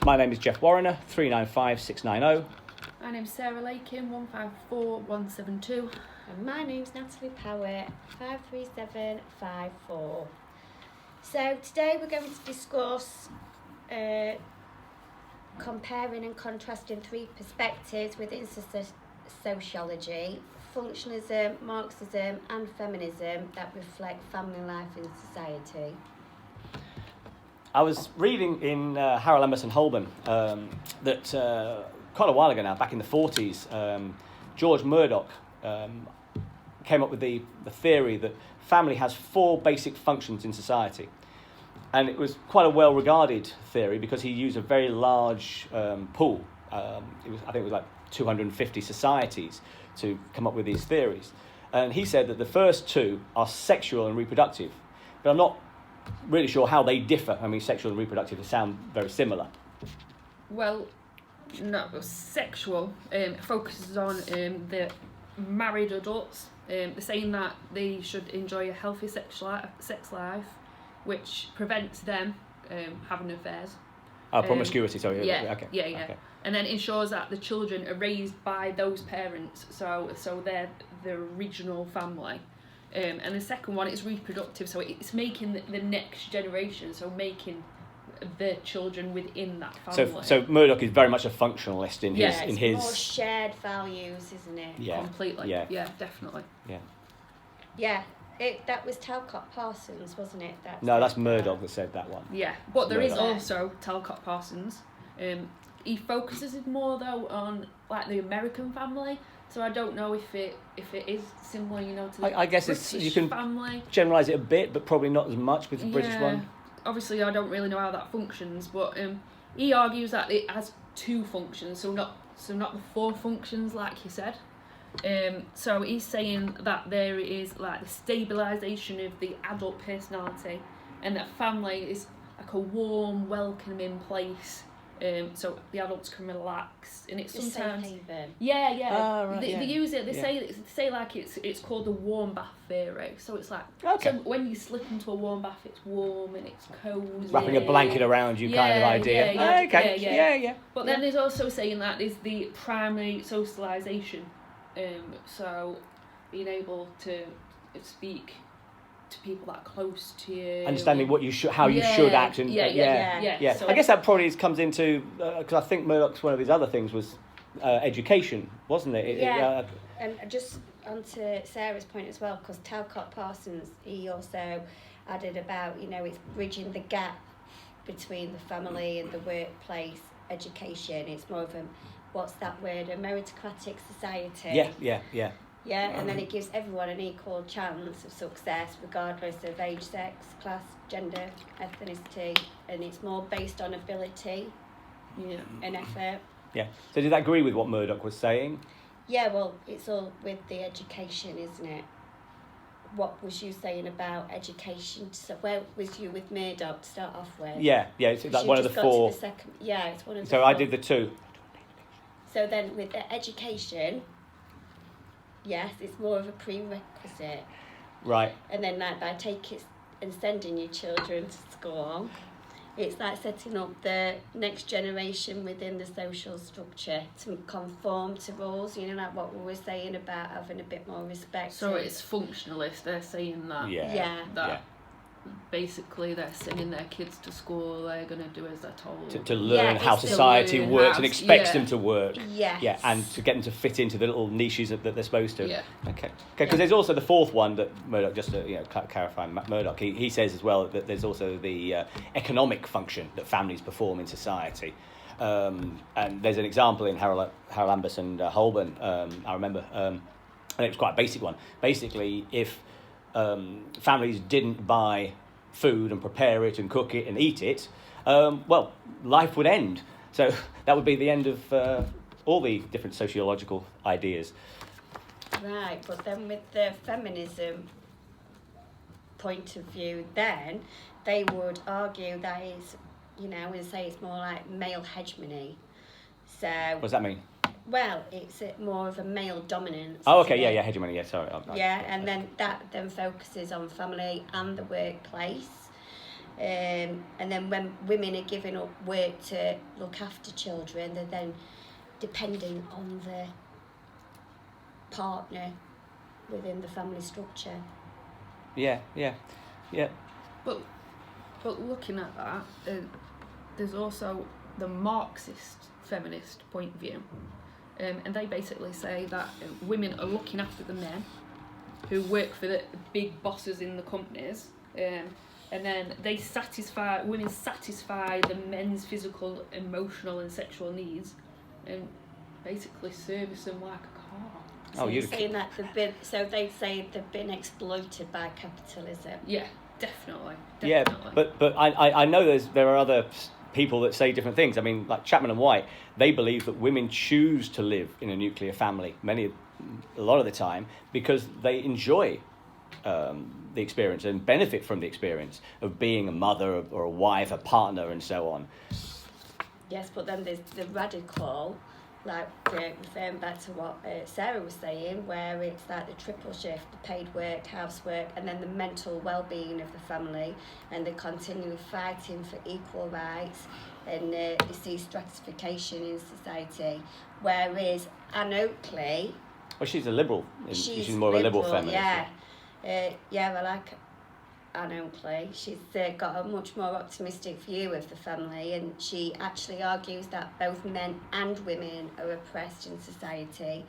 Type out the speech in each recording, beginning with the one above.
My name is Jeff Warrener, 395690. My name's Sarah Lakin, 154172. And my name's Natalie Power, 53754. So today we're going to discuss comparing and contrasting three perspectives within sociology: functionalism, Marxism and feminism that reflect family life in society. I was reading in Harold Emerson Holborn that quite a while ago now, back in the 40s, George Murdoch came up with the theory that family has four basic functions in society. And it was quite a well-regarded theory because he used a very large pool. I think it was like 250 societies to come up with these theories. And he said that the first two are sexual and reproductive. But I'm not really sure how they differ. I mean, sexual and reproductive sound very similar. Well, no, sexual focuses on the married adults. They're saying that they should enjoy a healthy sex life, which prevents them having affairs. Promiscuity, sorry. Yeah, Okay. yeah. Okay. And then ensures that the children are raised by those parents, so they're the original family. And the second one is reproductive, so it's making the next generation, so making the children within that family. So Murdoch is very much a functionalist in his. It's more shared values, isn't it? Yeah. Completely. Yeah. Definitely. Yeah. That was Talcott Parsons, wasn't it? That's Murdoch that said that one. Yeah, but there is Murdoch. also Talcott Parsons. He focuses more though on like the American family. So I don't know if it is similar, to the I guess British you can family. Generalise it a bit, but probably not as much with the British one. Obviously, I don't really know how that functions, but he argues that it has two functions, so not the four functions like you said. So he's saying that there is like the stabilisation of the adult personality, and that family is like a warm, welcoming place. So the adults can relax, and it's sometimes safe haven. Yeah. Right, They use it. They say like it's called the warm bath theory. So it's like so when you slip into a warm bath, it's warm and it's cozy. Wrapping a blanket around you, kind of idea. Yeah. But then there's also saying that is the primary socialisation. So being able to speak to people that are close to you, Understanding what you should, how you should act, and yeah. So I guess that probably comes into because I think Murdoch's one of his other things was education, wasn't it? And just onto Sarah's point as well, because Talcott Parsons, he also added about it's bridging the gap between the family and the workplace education. It's more of a what's that word? A meritocratic society. Yeah, and then it gives everyone an equal chance of success regardless of age, sex, class, gender, ethnicity, and it's more based on ability and effort. Yeah. So did that agree with what Murdoch was saying? Yeah, well, it's all with the education, isn't it? What was you saying about education? So where was you with Murdoch to start off with? Yeah, it's like one of the four. It's one of the So four. I did the two. So then with the education, yes, it's more of a prerequisite. Right. And then like by taking and sending your children to school, it's like setting up the next generation within the social structure to conform to rules, like what we were saying about having a bit more respect. So it's functionalist, they're saying that. Yeah. Basically they're sending their kids to school, they're going to do as they're told. To learn how society works and expects them to work. Yes. Yeah, and to get them to fit into the little niches that they're supposed to. Yeah. Okay, because there's also the fourth one that Murdoch, just to clarify, Murdoch, he says as well that there's also the economic function that families perform in society. And there's an example in Harold Emerson Holborn, I remember, and it was quite a basic one. Basically, if families didn't buy food and prepare it and cook it and eat it, life would end. So that would be the end of all the different sociological ideas. Right, but then with the feminism point of view, then they would argue that it's, and say it's more like male hegemony. So What does that mean? Well, it's more of a male dominance. Oh, okay, yeah, hegemony, sorry. And then that then focuses on family and the workplace. And then when women are giving up work to look after children, they're then dependent on the partner within the family structure. Yeah. But looking at that, there's also the Marxist feminist point of view, and they basically say that women are looking after the men who work for the big bosses in the companies, and then women satisfy the men's physical, emotional and sexual needs, and basically service them like a car. So you're saying that they say they've been exploited by capitalism. Yeah, definitely. Yeah, but I know there are other people that say different things. I mean, like Chapman and White, they believe that women choose to live in a nuclear family a lot of the time because they enjoy the experience and benefit from the experience of being a mother or a wife, a partner, and so on. Yes, but then there's the radical, like referring back to what Sarah was saying, where it's like the triple shift, the paid work, housework, and then the mental well-being of the family, and they're continually fighting for equal rights, and they see stratification in society. Whereas Anne Oakley... Well, she's a liberal. She's more of a liberal feminist. Yeah, I like Anne Oakley. She's got a much more optimistic view of the family, and she actually argues that both men and women are oppressed in society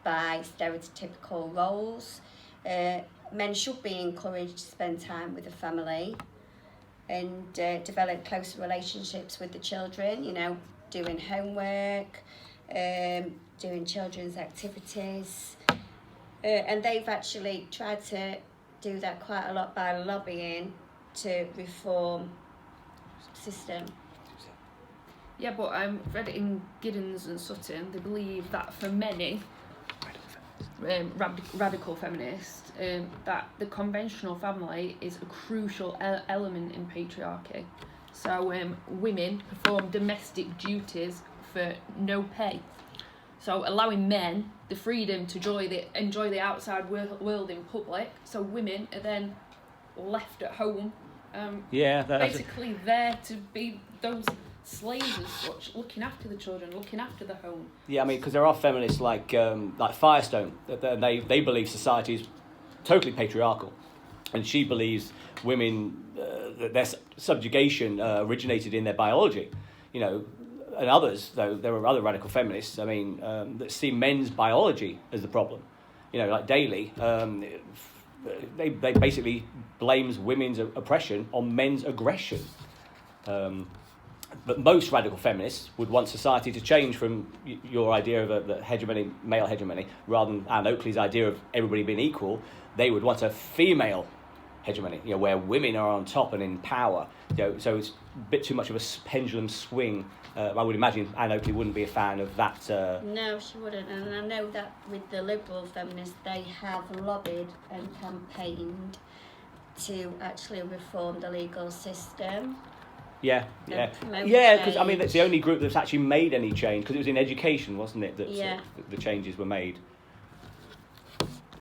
by stereotypical roles. Men should be encouraged to spend time with the family and develop closer relationships with the children, doing homework, doing children's activities. And they've actually tried to do that quite a lot by lobbying to reform the system. Yeah, but I read it in Giddens and Sutton. They believe that for many radical feminists, that the conventional family is a crucial element in patriarchy. So women perform domestic duties for no pay. So allowing men the freedom to enjoy the outside world in public. So women are then left at home, basically there to be those slaves as such, looking after the children, looking after the home. Yeah, I mean, because there are feminists like Firestone, they believe society is totally patriarchal, and she believes women that their subjugation originated in their biology, and others, though there are other radical feminists, I mean, that see men's biology as the problem. Like Daly, they basically blames women's oppression on men's aggression. But most radical feminists would want society to change from your idea of the hegemony, male hegemony, rather than Anne Oakley's idea of everybody being equal. They would want a female hegemony, where women are on top and in power. So it's a bit too much of a pendulum swing. I would imagine Anne Oakley wouldn't be a fan of that. No, she wouldn't. And I know that with the liberal feminists, they have lobbied and campaigned to actually reform the legal system. Yeah, because I mean, it's the only group that's actually made any change, because it was in education, wasn't it, that the changes were made.